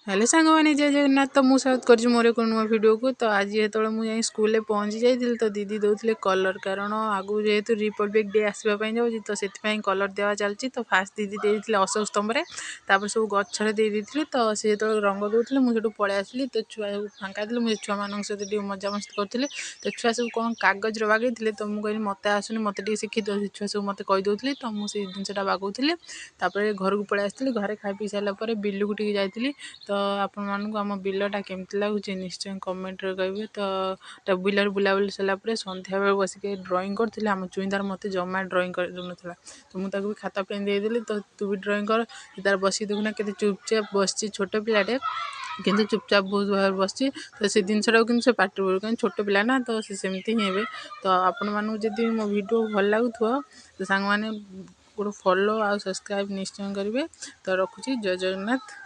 Hello सांग मैंने जय जगन्नाथ। तो मुझे स्वागत कर मोर एक नुआ भिडियो को। तो आज जो मुझे स्कूल पहुँची जाइए तो दीदी दौले कलर, कारण आगु जेहेतु रिपब्लिक डे आसवाई जाऊँगी तो से कलर देवा चलती। तो फास्ट दीदी देते अशोक स्तंभ में सब गचर देती। तो सी जो रंग दौले मुझे पलि आसली। तो छुआ फाँका थी मुझे छुआ मान सहित मजामस्ती करी। तो छुआ सब कौन कागज बागई तो मुझे कहली मत आसुनी मत शिखी। तो छुआ सब मत कहीदे तो मुझे जिनसा बागौली। घर को पलि आसती। घरे खाई पी सारापर बिलू को जाइली। तो आपण मानक आम बिलटा केमती लगुच निश्चय कमेंट कहे। तो बिलर बुलाबुली सारापर सन्ध्या बेल बसिक ड्रइंग करी। आम चुईदार मत जमा ड्रइंग कर दूसरा। तो मुझे भी खाता पेन देदेली तो तू भी ड्रइंग कर। तार बसिक देखना के चुपचाप बस छोट पिलाटे किंतु चुपचाप बहुत भाव बस। तो से जिनसा कि पार्टी कहीं छोट पिला ना तो सेमती ही हे। तो आपण मानक जब मो भिडियो भल लगुव तो सांग मैंने गोटे फॉलो आ सब्सक्राइब निश्चय करेंगे। तो रखुची जय जगन्नाथ।